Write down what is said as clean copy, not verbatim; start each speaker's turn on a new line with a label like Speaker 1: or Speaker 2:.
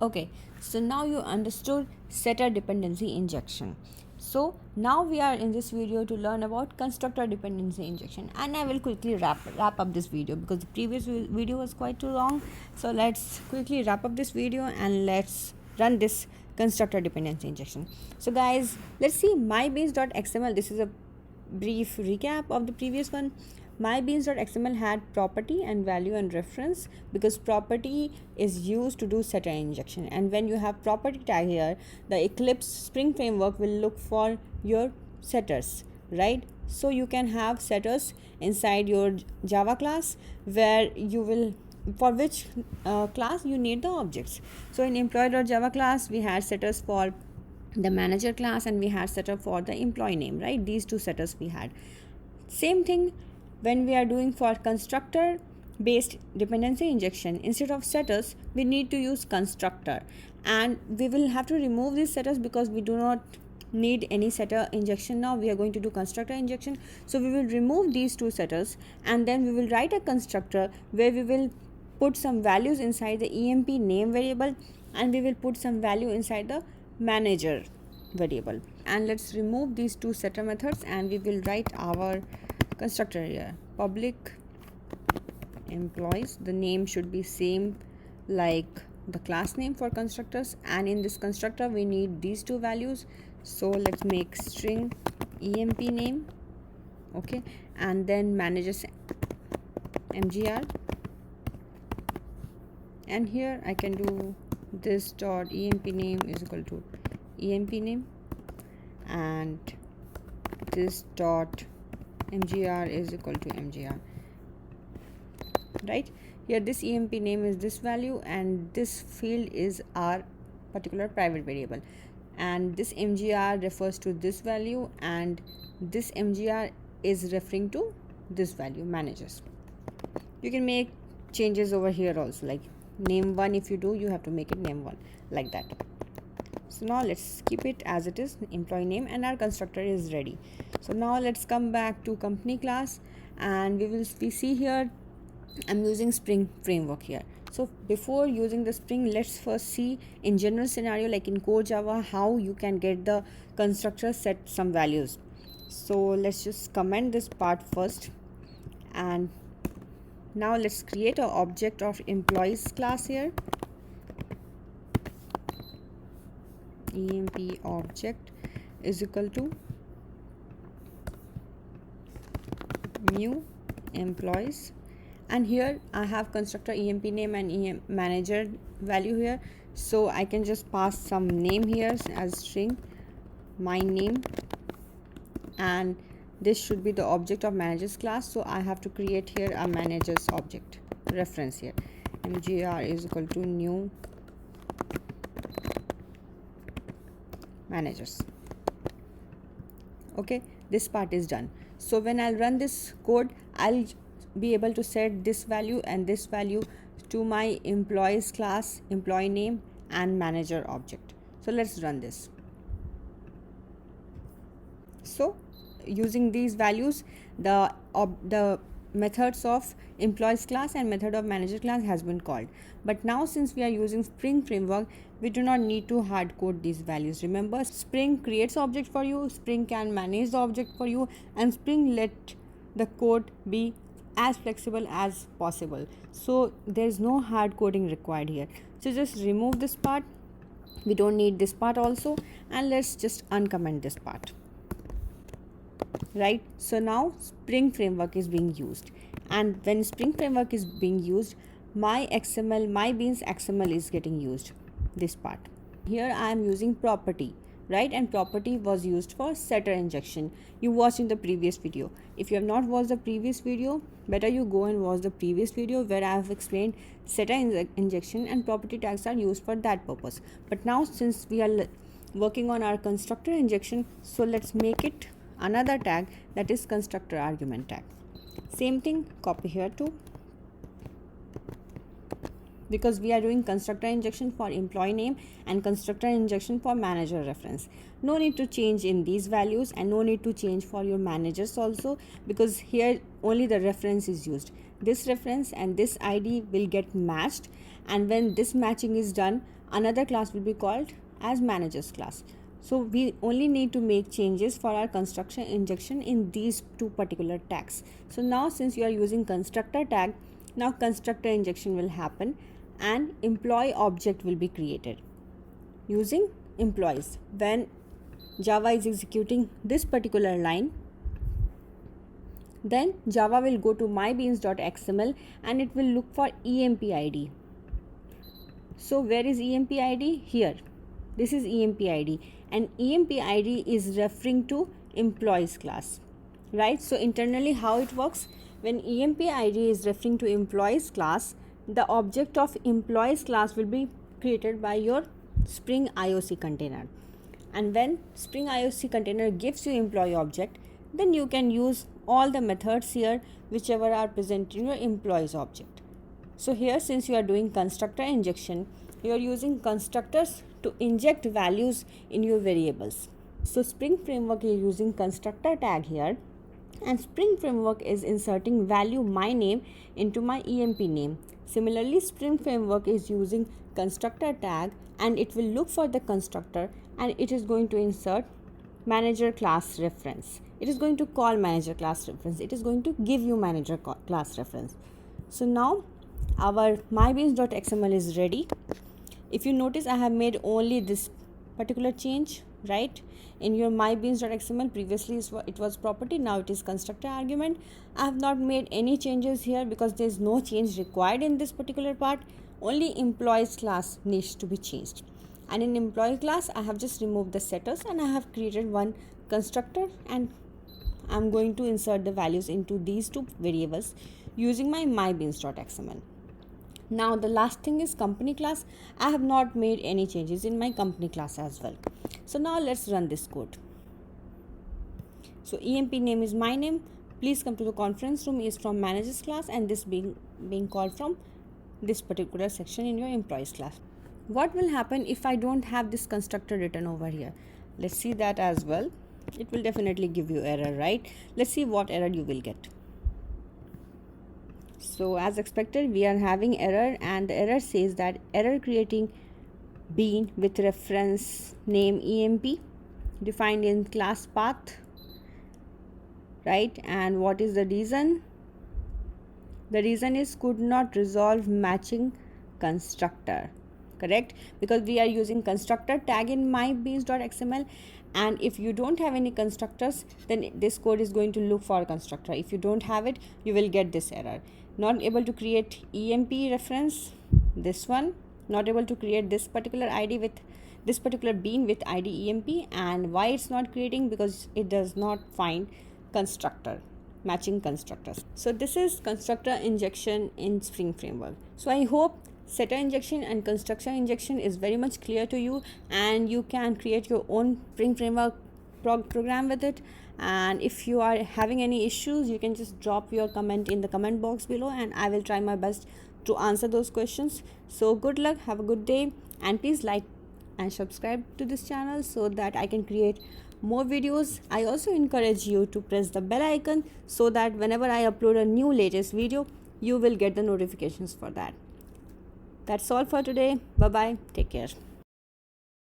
Speaker 1: Okay, so now you understood setter dependency injection. So now we are in this video to learn about constructor dependency injection, and I will quickly wrap up this video because the previous video was quite too long. So let's quickly wrap up this video and let's run this constructor dependency injection. So guys, let's see mybeans.xml. This is a brief recap of the previous one. mybeans.xml had property and value and reference because property is used to do setter injection, and when you have property tag here, the Eclipse Spring Framework will look for your setters, right? So you can have setters inside your Java class where you will for which class you need the objects. So in employee.java class we had setters for the manager class and we had setter for the employee name, right? These two setters we had. Same thing when we are doing for constructor based dependency injection, instead of setters we need to use constructor, and we will have to remove these setters because we do not need any setter injection. Now we are going to do constructor injection, so we will remove these two setters and then we will write a constructor where we will put some values inside the emp name variable and we will put some value inside the manager variable. And let's remove these two setter methods and we will write our constructor here. Public employees, the name should be same like the class name for constructors, and in this constructor we need these two values. So let's make string emp name, okay, and then managers mgr, and here I can do this dot emp name is equal to emp name and this dot mgr is equal to mgr, right? Here this emp name is this value and this field is our particular private variable, and this mgr refers to this value and this mgr is referring to this value managers. You can make changes over here also, like name 1, if you do you have to make it name 1 like that. So now let's keep it as it is, employee name, and our constructor is ready. So now let's come back to company class and we see here I'm using Spring Framework here. So before using the Spring, let's first see in general scenario like in core Java how you can get the constructor set some values. So let's just comment this part first, and now let's create an object of employees class here. Emp object is equal to new employees, and here I have constructor emp name and manager value here, so I can just pass some name here as string my name, and this should be the object of managers class. So I have to create here a managers object reference here. mgr is equal to new managers. Okay, this part is done. So when I'll run this code, I'll be able to set this value and this value to my employees class, employee name and manager object. So let's run this. So using these values, the methods of employees class and method of manager class has been called. But now since we are using Spring Framework, we do not need to hard code these values. Remember, Spring creates object for you, Spring can manage the object for you, and Spring let the code be as flexible as possible. So there is no hard coding required here. So just remove this part, we don't need this part also, and let's just uncomment this part, right? So now Spring Framework is being used, and when Spring Framework is being used, mybeans XML is getting used. This part here I am using property, right? And property was used for setter injection. You watched in the previous video. If you have not watched the previous video, better you go and watch the previous video where I have explained setter injection and property tags are used for that purpose. But now since we are working on our constructor injection, so let's make it another tag, that is constructor argument tag. Same thing, copy here too, because we are doing constructor injection for employee name and constructor injection for manager reference. No need to change in these values and no need to change for your managers also, because here only the reference is used. This reference and this ID will get matched, and when this matching is done, another class will be called as managers class. So we only need to make changes for our constructor injection in these two particular tags. So now since you are using constructor tag, now constructor injection will happen and employee object will be created using employees. When Java is executing this particular line, then Java will go to mybeans.xml and it will look for emp id. So where is emp id? Here. This is emp id, and emp id is referring to employees class, right? So internally how it works, when emp id is referring to employees class, the object of employees class will be created by your Spring IOC container. And when Spring IOC container gives you employee object, then you can use all the methods here whichever are present in your employees object. So here, since you are doing constructor injection, you are using constructors to inject values in your variables. So Spring Framework is using constructor tag here, and Spring Framework is inserting value my name into my emp name. Similarly, Spring Framework is using constructor tag and it will look for the constructor and it is going to insert manager class reference. It is going to call manager class reference. It is going to give you manager class reference. So now our mybeans.xml is ready. If you notice, I have made only this particular change, right? In your mybeans.xml, previously it was property, now it is constructor argument. I have not made any changes here because there is no change required in this particular part. Only employees class needs to be changed. And in employee class, I have just removed the setters and I have created one constructor, and I'm going to insert the values into these two variables using my mybeans.xml. Now the last thing is company class. I have not made any changes in my company class as well. So now let's run this code. So emp name is my name. Please come to the conference room is from managers class, and this being called from this particular section in your employees class. What will happen if I don't have this constructor written over here? Let's see that as well. It will definitely give you error, right? Let's see what error you will get. So as expected, we are having error, and the error says that error creating bean with reference name emp defined in class path, right? And what is the reason? The reason is could not resolve matching constructor, correct? Because we are using constructor tag in mybeans.xml, and if you don't have any constructors, then this code is going to look for a constructor. If you don't have it, you will get this error. Not able to create emp reference, this one, not able to create this particular id with this particular bean with id emp. And why it's not creating? Because it does not find constructor, matching constructors. So this is constructor injection in Spring Framework. So I hope setter injection and constructor injection is very much clear to you, and you can create your own Spring Framework program with it. And if you are having any issues, you can just drop your comment in the comment box below, and I will try my best to answer those questions. So good luck, have a good day, and please like and subscribe to this channel so that I can create more videos. I also encourage you to press the bell icon so that whenever I upload a new latest video, you will get the notifications for that. That's all for today. Bye bye. Take care.